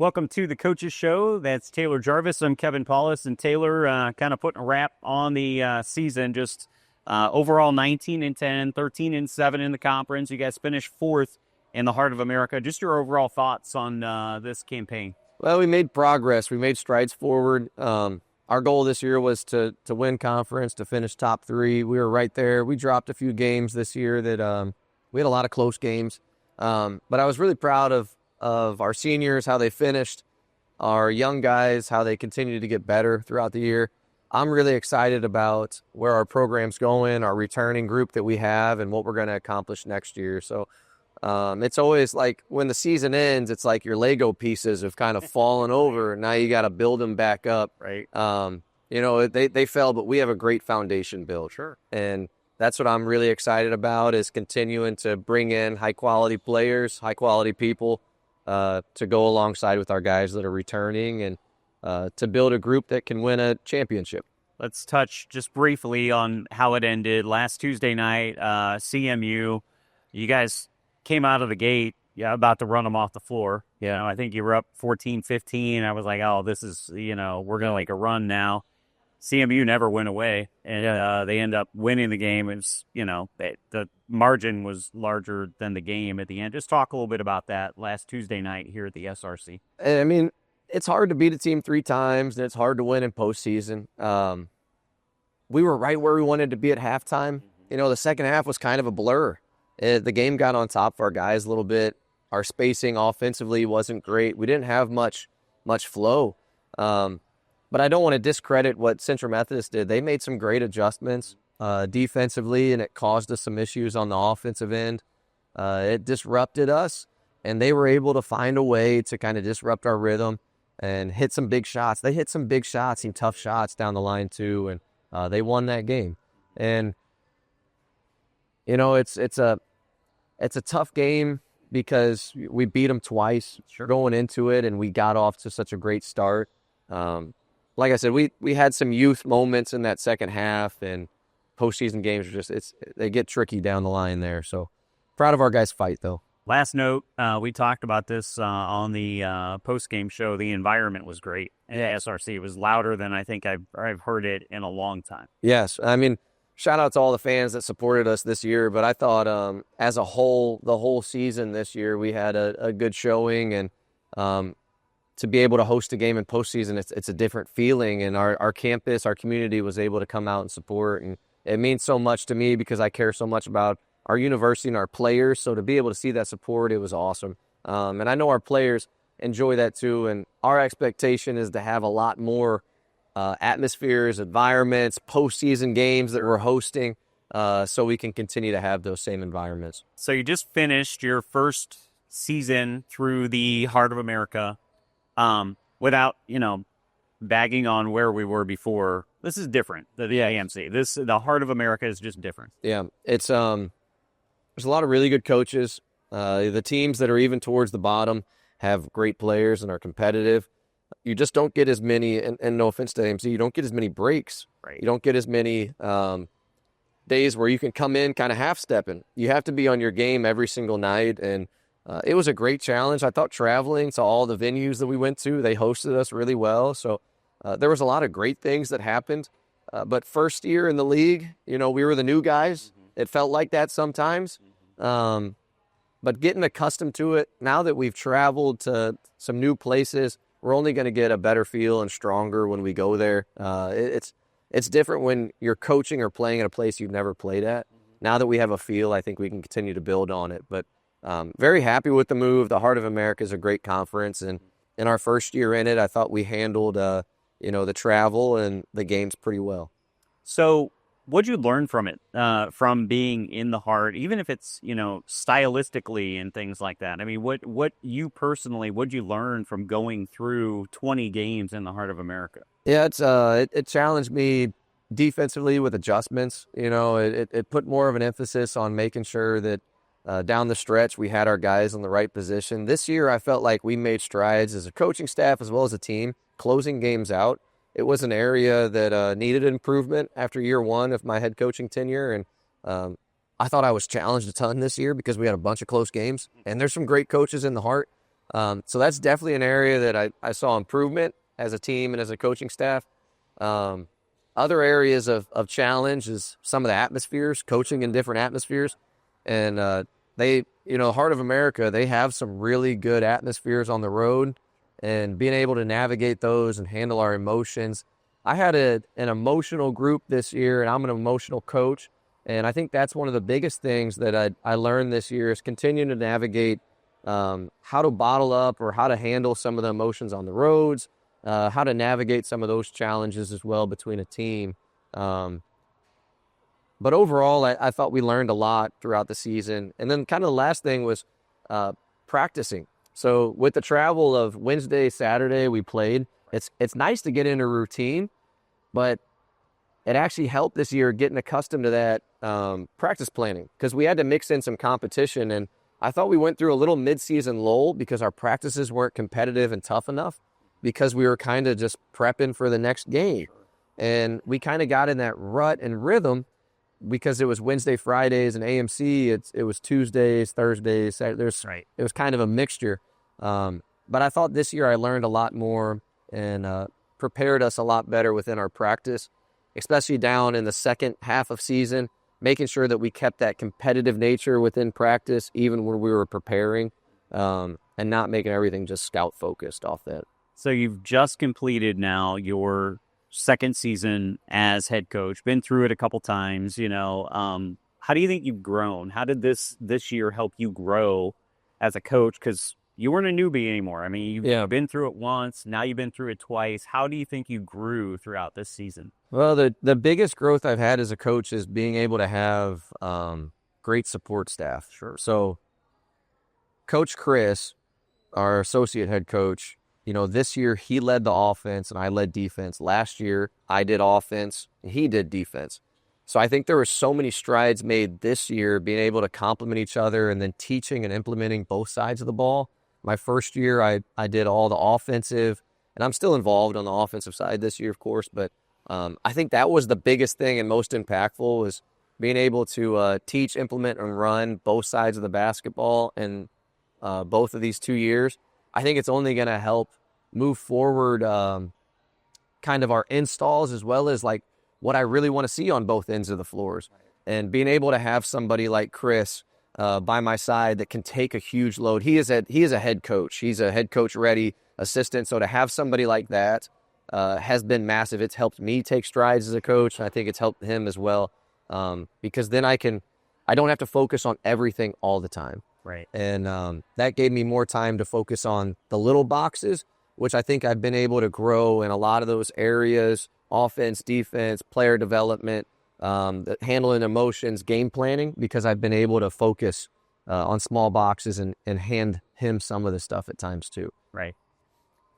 Welcome to the Coaches Show. That's Taylor Jarvis. I'm Kevin Paulus, and Taylor kind of putting a wrap on the season. Just overall 19-10, 13-7 in the conference. You guys finished fourth in the Heart of America. Just your overall thoughts on this campaign. Well, we made progress. We made strides forward. Our goal this year was to win conference, to finish top 3. We were right there. We dropped a few games this year that we had a lot of close games. But I was really proud of our seniors, how they finished, our young guys, how they continue to get better throughout the year. I'm really excited about where our program's going, our returning group that we have, and what we're going to accomplish next year. So it's always like when the season ends, it's like your Lego pieces have kind of fallen over. Now you got to build them back up. Right. They fell, but we have a great foundation built. Sure. And that's what I'm really excited about, is continuing to bring in high-quality players, high-quality people, to go alongside with our guys that are returning, and to build a group that can win a championship. Let's touch just briefly on how it ended. Last Tuesday night, CMU, you guys came out of the gate, about to run them off the floor. Yeah. I think you were up 14-15. I was like, oh, this is, we're going to make a run now. CMU never went away, and they end up winning the game. It's, the margin was larger than the game at the end. Just talk a little bit about that last Tuesday night here at the SRC. I mean, it's hard to beat a team 3 times, and it's hard to win in postseason. We were right where we wanted to be at halftime. The second half was kind of a blur. The game got on top of our guys a little bit. Our spacing offensively wasn't great. We didn't have much flow. But I don't want to discredit what Central Methodist did. They made some great adjustments defensively, and it caused us some issues on the offensive end. It disrupted us, and they were able to find a way to kind of disrupt our rhythm and hit some big shots. They hit some big shots, some tough shots down the line too, and they won that game. And it's a tough game because we beat them twice going into it, and we got off to such a great start. Like I said, we had some youth moments in that second half, and postseason games are they get tricky down the line there. So proud of our guys' fight, though. Last note, we talked about this on the post-game show. The environment was great at SRC. It was louder than I think I've heard it in a long time. Yes. I mean, shout out to all the fans that supported us this year. But I thought as a whole, the whole season this year, we had a good showing, and to be able to host a game in postseason, it's a different feeling. And our campus, our community was able to come out and support. And it means so much to me because I care so much about our university and our players. So to be able to see that support, it was awesome. And I know our players enjoy that too. And our expectation is to have a lot more atmospheres, environments, postseason games that we're hosting, so we can continue to have those same environments. So you just finished your first season through the Heart of America. Without, bagging on where we were before. This is different, the AMC. The Heart of America is just different. Yeah, it's there's a lot of really good coaches. The teams that are even towards the bottom have great players and are competitive. You just don't get as many, and no offense to AMC, you don't get as many breaks. Right. You don't get as many days where you can come in kind of half-stepping. You have to be on your game every single night, and it was a great challenge. I thought traveling to all the venues that we went to, they hosted us really well. So there was a lot of great things that happened. But first year in the league, we were the new guys. It felt like that sometimes. But getting accustomed to it, now that we've traveled to some new places, we're only going to get a better feel and stronger when we go there. It's different when you're coaching or playing at a place you've never played at. Now that we have a feel, I think we can continue to build on it. But very happy with the move. The Heart of America is a great conference, and in our first year in it, I thought we handled the travel and the games pretty well. So what'd you learn from it, from being in the Heart, even if it's stylistically and things like that? I mean, what'd you learn from going through 20 games in the Heart of America? Yeah, it challenged me defensively with adjustments. It put more of an emphasis on making sure that down the stretch, we had our guys in the right position. This year, I felt like we made strides as a coaching staff as well as a team, closing games out. It was an area that needed improvement after year one of my head coaching tenure, and I thought I was challenged a ton this year because we had a bunch of close games, and there's some great coaches in the Heart. So that's definitely an area that I saw improvement as a team and as a coaching staff. Other areas of challenge is some of the atmospheres, coaching in different atmospheres. And they, Heart of America, they have some really good atmospheres on the road, and being able to navigate those and handle our emotions. I had an emotional group this year, and I'm an emotional coach. And I think that's one of the biggest things that I learned this year is continuing to navigate how to bottle up or how to handle some of the emotions on the roads, how to navigate some of those challenges as well between a team. But overall, I thought we learned a lot throughout the season. And then kind of the last thing was practicing. So with the travel of Wednesday, Saturday, we played. It's nice to get in a routine, but it actually helped this year getting accustomed to that practice planning, because we had to mix in some competition. And I thought we went through a little mid-season lull because our practices weren't competitive and tough enough, because we were kind of just prepping for the next game. And we kind of got in that rut and rhythm because it was Wednesday, Fridays, and AMC. It was Tuesdays, Thursdays. It was kind of a mixture. But I thought this year I learned a lot more and prepared us a lot better within our practice, especially down in the second half of season, making sure that we kept that competitive nature within practice, even when we were preparing, and not making everything just scout focused off that. So you've just completed now your second season as head coach, been through it a couple times, how do you think you've grown? How did this year help you grow as a coach? Because you weren't a newbie anymore. I mean, you've been through it once, now you've been through it twice. How do you think you grew throughout this season? Well, the biggest growth I've had as a coach is being able to have great support staff. Sure. So Coach Chris, our associate head coach, this year he led the offense and I led defense. Last year I did offense and he did defense. So I think there were so many strides made this year being able to complement each other and then teaching and implementing both sides of the ball. My first year I did all the offensive, and I'm still involved on the offensive side this year, of course, but I think that was the biggest thing and most impactful, was being able to teach, implement, and run both sides of the basketball in both of these 2 years. I think it's only going to help move forward kind of our installs, as well as like what I really want to see on both ends of the floors. And being able to have somebody like Chris by my side that can take a huge load. He is a head coach. He's a head coach ready assistant. So to have somebody like that has been massive. It's helped me take strides as a coach. And I think it's helped him as well, because then I don't have to focus on everything all the time. Right. And that gave me more time to focus on the little boxes, which I think I've been able to grow in a lot of those areas: offense, defense, player development, handling emotions, game planning, because I've been able to focus on small boxes and hand him some of the stuff at times too. Right.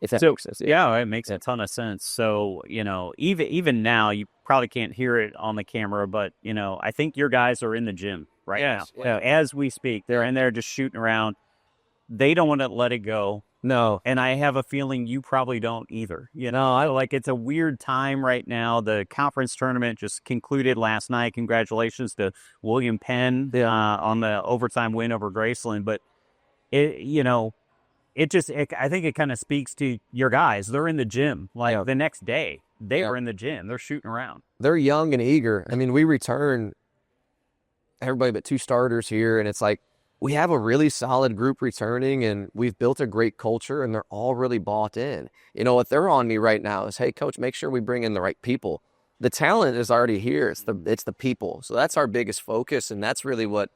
If that makes sense. Yeah, it makes a ton of sense. So, even now, you probably can't hear it on the camera, but, I think your guys are in the gym right now. Yeah. As we speak, they're in there just shooting around. They don't want to let it go. No. And I have a feeling you probably don't either. It's a weird time right now. The conference tournament just concluded last night. Congratulations to William Penn on the overtime win over Graceland. But I think it kind of speaks to your guys. They're in the gym. The next day, they are in the gym. They're shooting around. They're young and eager. I mean, we return everybody but 2 starters here, and it's like we have a really solid group returning, and we've built a great culture, and they're all really bought in. What they're on me right now is, hey, coach, make sure we bring in the right people. The talent is already here. It's the people. So that's our biggest focus, and that's really what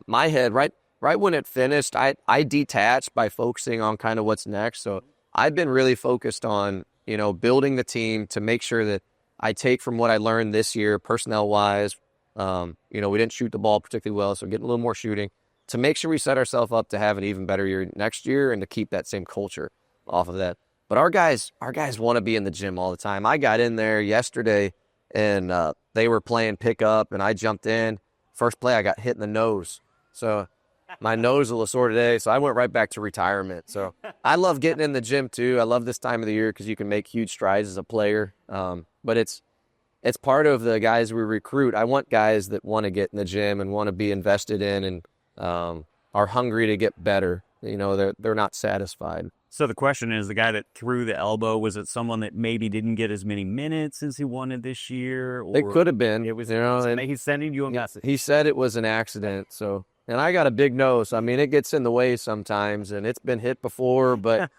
my head, right when it finished, I detached by focusing on kind of what's next. So I've been really focused on, building the team to make sure that I take from what I learned this year, personnel-wise. We didn't shoot the ball particularly well, so getting a little more shooting, to make sure we set ourselves up to have an even better year next year and to keep that same culture off of that. But our guys want to be in the gym all the time. I got in there yesterday, and they were playing pickup, and I jumped in. First play, I got hit in the nose. So my nose is a little sore today, so I went right back to retirement. So I love getting in the gym too. I love this time of the year because you can make huge strides as a player. But it's part of the guys we recruit. I want guys that want to get in the gym and want to be invested in and are hungry to get better. they're not satisfied. So the question is, the guy that threw the elbow, was it someone that maybe didn't get as many minutes as he wanted this year? Or It could have been. it was, and he's sending you a message. he said it was an accident. So, and I got a big nose. I mean, it gets in the way sometimes, and it's been hit before, but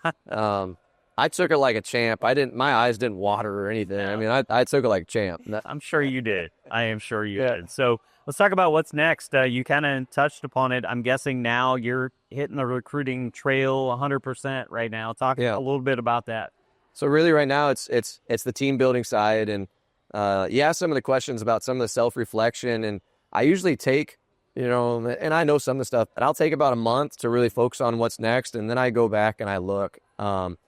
I took it like a champ. My eyes didn't water or anything. I mean, I took it like a champ. I'm sure you did. I am sure you did. So let's talk about what's next. You kind of touched upon it. I'm guessing now you're hitting the recruiting trail 100% right now. Talk a little bit about that. So really right now it's the team building side, and you asked some of the questions about some of the self-reflection, and I usually take, and I know some of the stuff, but I'll take about a month to really focus on what's next, and then I go back and I look. I'm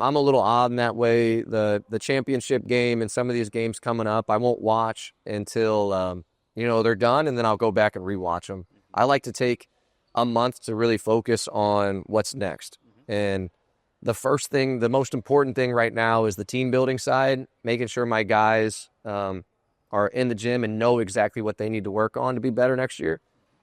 a little odd in that way. The championship game and some of these games coming up, I won't watch until they're done, and then I'll go back and rewatch them. I like to take a month to really focus on what's next. And the most important thing right now is the team building side, making sure my guys are in the gym and know exactly what they need to work on to be better next year.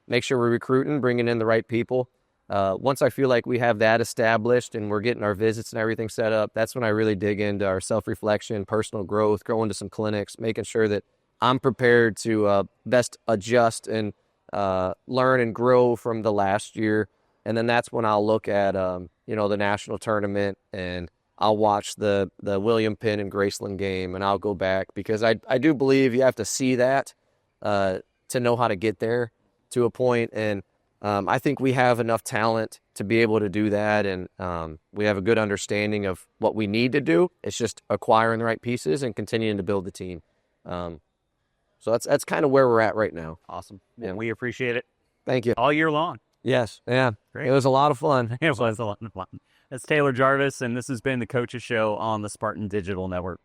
Make sure we're recruiting, bringing in the right people. Once I feel like we have that established and we're getting our visits and everything set up, that's when I really dig into our self-reflection, personal growth, going to some clinics, making sure that I'm prepared to best adjust and learn and grow from the last year. And then that's when I'll look at, the national tournament, and I'll watch the William Penn and Graceland game, and I'll go back because I do believe you have to see that to know how to get there to a point. And I think we have enough talent to be able to do that, and we have a good understanding of what we need to do. It's just acquiring the right pieces and continuing to build the team. So that's kind of where we're at right now. Awesome. Well, we appreciate it. Thank you. All year long. Yes. Yeah. Great. It was a lot of fun. It was a lot of fun. That's Taylor Jarvis, and this has been the Coaches Show on the Spartan Digital Network.